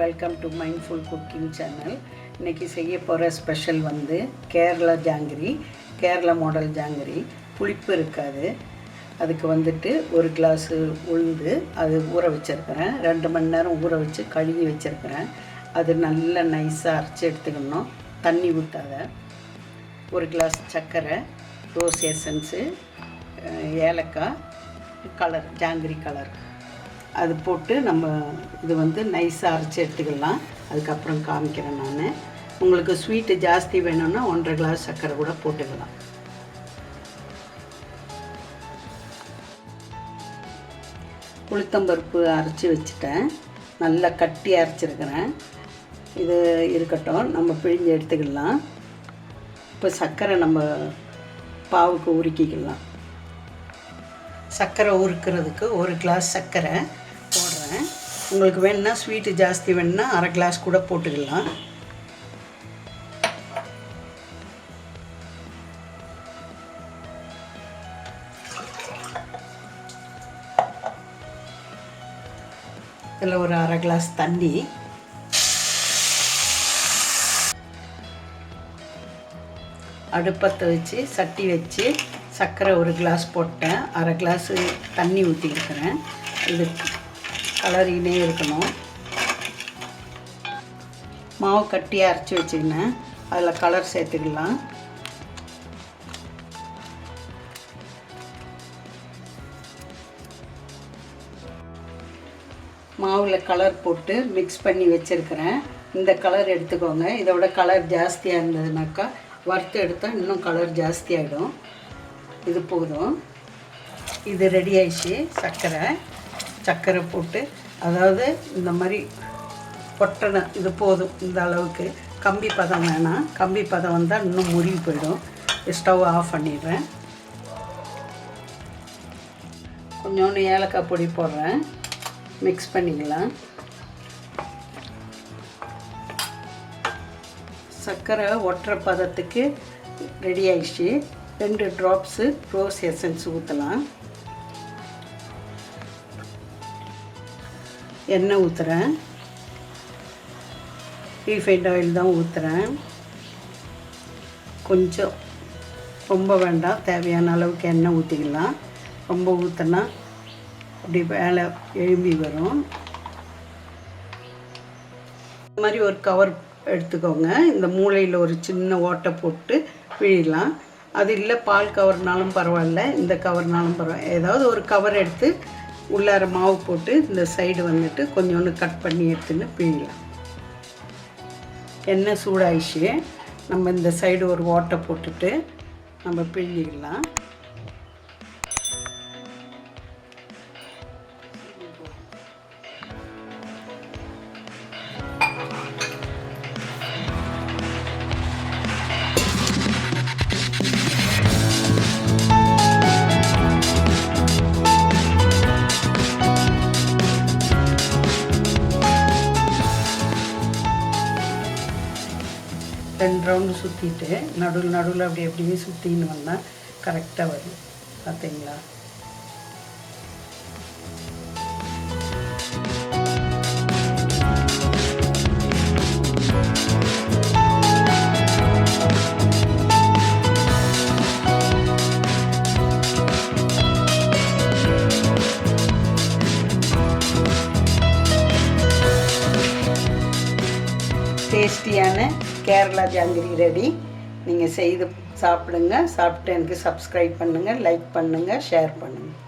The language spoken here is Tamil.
Welcome to mindful cooking channel. இன்றைக்கி செய்ய போகிற ஸ்பெஷல் வந்து கேரளா ஜாங்கிரி, கேரளா மாடல் ஜாங்கிரி. புளிப்பு இருக்காது. அதுக்கு வந்துட்டு ஒரு கிளாஸு உளுந்து அது ஊற வச்சுருக்கிறேன். 2 மணி நேரம் ஊற வச்சு கழுவி வச்சுருக்கிறேன். அது நல்லா நைஸாக அரைச்சி எடுத்துக்கணும், தண்ணி ஊற்றாத. ஒரு கிளாஸ் சர்க்கரை, ரோஸ் எசன்ஸு, ஏலக்காய், கலர் ஜாங்கிரி கலர் அது போட்டு நம்ம இது வந்து நைஸாக அரைச்சி எடுத்துக்கலாம். அதுக்கப்புறம் காமிக்கிறேன் நான். உங்களுக்கு ஸ்வீட்டு ஜாஸ்தி வேணும்னா 1.5 கிளாஸ் சர்க்கரை கூட போட்டுக்கலாம். உளுத்தம்பருப்பு அரைச்சி வச்சுட்டேன், நல்லா கட்டி அரைச்சிருக்கிறேன். இது இருக்கட்டும், நம்ம பிழிஞ்சு எடுத்துக்கலாம். இப்போ சர்க்கரை நம்ம பாவுக்கு உருக்கிக்கலாம். சர்க்கரை உருக்கிறதுக்கு 1 கிளாஸ் சர்க்கரை போடுறேன். உங்களுக்கு வேணுன்னா ஸ்வீட்டு ஜாஸ்தி வேணுன்னா 1/2 கிளாஸ் கூட போட்டுக்கலாம். இதில் ஒரு 1/2 கிளாஸ் தண்ணி, அடுப்பத்தை வச்சு சட்டி வச்சு சர்க்கரை 1 கிளாஸ் போட்டேன். 1/2 கிளாஸு தண்ணி ஊற்றிருக்கிறேன். இது கலரினே இருக்கணும். மாவு கட்டியாக அரைச்சி வச்சுக்கினேன், அதில் கலர் சேர்த்துக்கலாம். மாவில் கலர் போட்டு மிக்ஸ் பண்ணி வச்சுருக்கிறேன். இந்த கலர் எடுத்துக்கோங்க. இதோட கலர் ஜாஸ்தியாக இருந்ததுனாக்கா வறுத்து எடுத்தால் இன்னும் கலர் ஜாஸ்தியாகிடும். இது போதும். இது ரெடி ஆயிடுச்சு. சர்க்கரை போட்டு, அதாவது இந்த மாதிரி கொட்டணும். இது போதும். இந்த அளவுக்கு கம்பி பதம் வேணாம். கம்பி பதம் வந்தால் இன்னும் முருகி போயிடும். ஸ்டவ் ஆஃப் பண்ணிடுறேன். கொஞ்சோண்டு ஏலக்காய் பொடி போடுறேன். மிக்ஸ் பண்ணிக்கலாம். சர்க்கரை ஒட்டுற பதத்துக்கு ரெடி ஆயிடுச்சு. 2 ட்ராப்ஸு ரோஸ் எசன்ஸ் ஊற்றலாம். எண்ணெய் ஊற்றுறேன். ரீஃபைண்ட் ஆயில் தான் ஊற்றுறேன். கொஞ்சம், ரொம்ப வேண்டாம். தேவையான அளவுக்கு எண்ணெய் ஊற்றிக்கலாம். ரொம்ப ஊற்றினா அப்படி மேலே எழும்பி வரும். இந்த மாதிரி ஒரு கவர் எடுத்துக்கோங்க. இந்த மூலையில் ஒரு சின்ன ஓட்டை போட்டு பிழியலாம். அது இல்லை பால் கவர்னாலும் பரவாயில்ல, இந்த கவர்னாலும் பரவாயில்ல. ஏதாவது ஒரு கவர் எடுத்து உள்ளார மாவு போட்டு இந்த சைடு வந்துட்டு கொஞ்சோண்டு கட் பண்ணி எடுத்துன்னு பிழியலாம். எண்ணெய் சூடாயிடுச்சு. நம்ம இந்த சைடு ஒரு ஓட்டை போட்டுட்டு நம்ம பிழிஞ்சிக்கலாம். ரெண்டு ரவுண்டு சுற்றிட்டு நடுவில் அப்படியே சுற்றின்னு வந்தால் கரெக்டாக வரும். பார்த்தீங்களா? டேஸ்டியான கேரளா ஜாங்கிரி ரெடி. நீங்கள் செய்து சாப்பிடுங்க. சாப்பிட்டு எனக்கு சப்ஸ்கிரைப் பண்ணுங்கள், லைக் பண்ணுங்கள், ஷேர் பண்ணுங்கள்.